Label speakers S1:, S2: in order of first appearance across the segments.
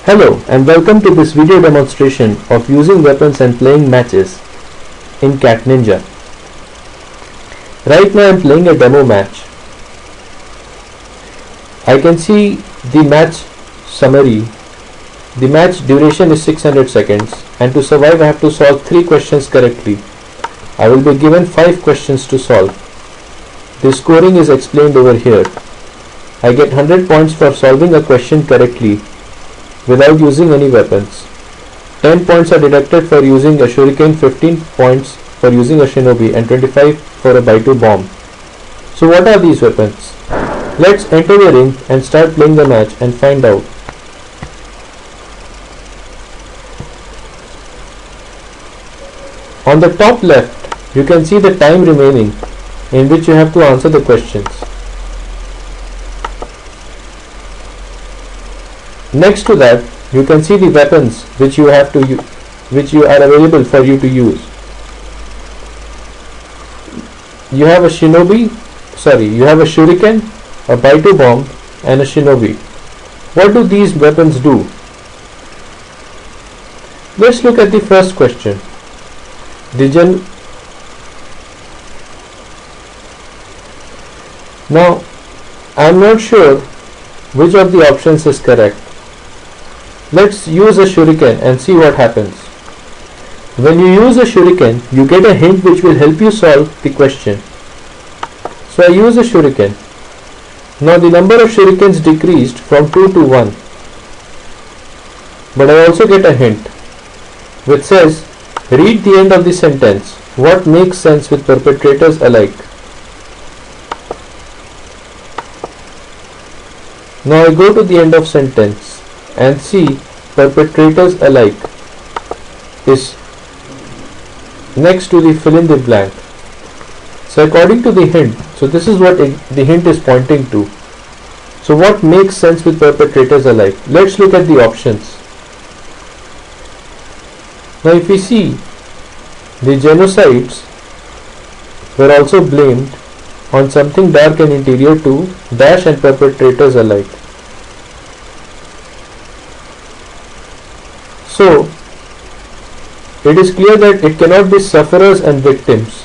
S1: Hello and welcome to this video demonstration of using weapons and playing matches in Cat Ninja. Right now I am playing a demo match. I can see the match summary. The match duration is 600 seconds and to survive I have to solve 3 questions correctly. I will be given 5 questions to solve. The scoring is explained over here. I get 100 points for solving a question correctly without using any weapons. 10 points are deducted for using a shuriken, 15 points for using a shinobi and 25 for a by-2 bomb. So what are these weapons? Let's enter the ring and start playing the match and find out. On the top left you can see the time remaining in which you have to answer the questions. Next to that, you can see the weapons which you are available for you to use. You have a shuriken, a by-2 bomb and a shinobi. What do these weapons do? Let's look at the first question. Now, I am not sure which of the options is correct. Let's use a shuriken and see what happens. When you use a shuriken, you get a hint which will help you solve the question. So I use a shuriken. Now the number of shurikens decreased from 2 to 1. But I also get a hint which says, read the end of the sentence. What makes sense with perpetrators alike? Now I go to the end of sentence and see perpetrators alike is next to the fill in the blank. So according to the hint, so this is what the hint is pointing to. So what makes sense with perpetrators alike? Let's look at the options. Now if we see, the genocides were also blamed on something dark and interior to Dash and perpetrators alike. So, it is clear that it cannot be sufferers and victims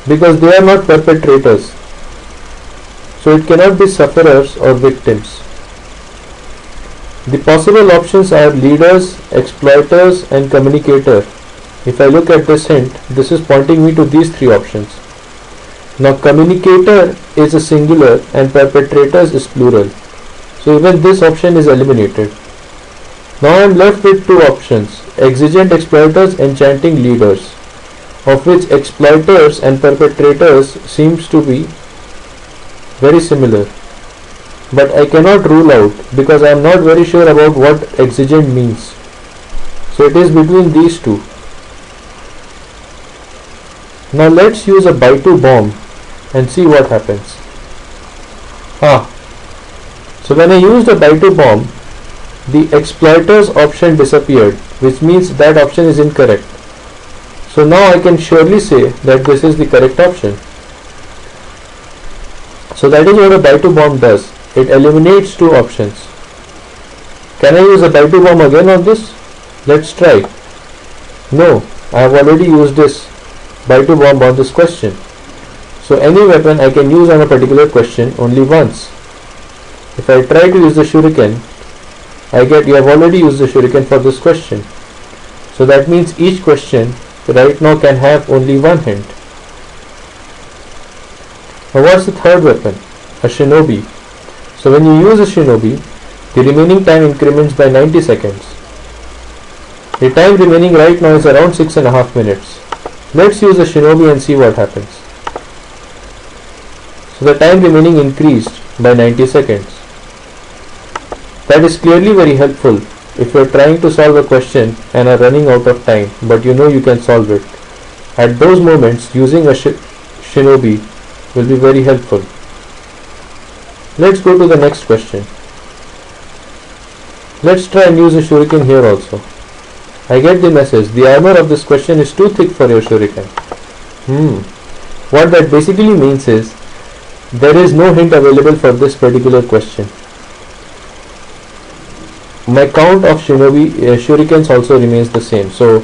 S1: because they are not perpetrators. So, it cannot be sufferers or victims. The possible options are leaders, exploiters and communicator. If I look at this hint, this is pointing me to these 3 options. Now, communicator is a singular and perpetrators is plural. So, even this option is eliminated. Now I am left with 2 options, exigent exploiters, enchanting leaders, of which exploiters and perpetrators seems to be very similar. But I cannot rule out because I am not very sure about what exigent means. So it is between these 2. Now let's use a by-2 bomb and see what happens. So when I used a by-2 bomb, the exploiters option disappeared, which means that option is incorrect. So now I can surely say that this is the correct option. So that is what a by-2 bomb does. It eliminates 2 options. Can I use a by-2 bomb again on this? Let's try. No, I have already used this by-2 bomb on this question. So any weapon I can use on a particular question only once. If I try to use the shuriken, I get you have already used the shuriken for this question. So that means each question right now can have only one hint. Now what's the third weapon? A shinobi. So when you use a shinobi, the remaining time increments by 90 seconds. The time remaining right now is around 6.5 minutes. Let's use a shinobi and see what happens. So the time remaining increased by 90 seconds. That is clearly very helpful if you are trying to solve a question and are running out of time, but you know you can solve it. At those moments, using a shinobi will be very helpful. Let's go to the next question. Let's try and use a shuriken here also. I get the message, the armor of this question is too thick for your shuriken. What that basically means is, there is no hint available for this particular question. my count of shurikens also remains the same, so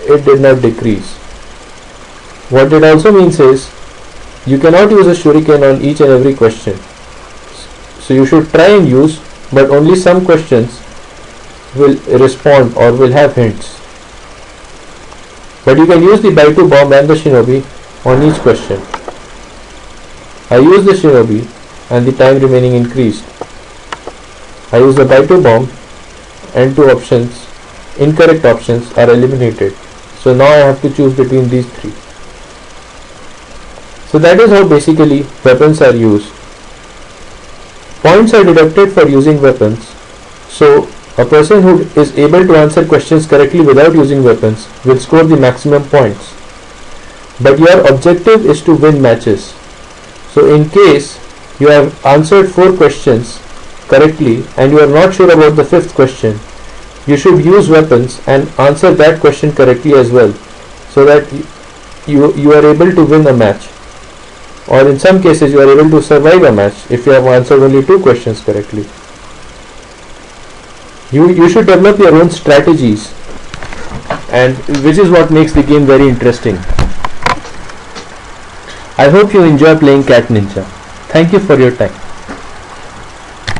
S1: it did not decrease. What it also means is you cannot use a shuriken on each and every question. So you should try and use, but only some questions will respond or will have hints. But you can use the Baitu bomb and the shinobi on each question. I used the shinobi and the time remaining increased. I use the Baitu bomb and two options, incorrect options are eliminated. So now I have to choose between these three. So that is how basically weapons are used. Points are deducted for using weapons. So a person who is able to answer questions correctly without using weapons will score the maximum points. But your objective is to win matches. So in case you have answered 4 questions correctly and you are not sure about the 5th question, you should use weapons and answer that question correctly as well, so that you are able to win a match. Or in some cases you are able to survive a match if you have answered only 2 questions correctly. You should develop your own strategies, and which is what makes the game very interesting. I hope you enjoy playing Cat Ninja. Thank you for your time.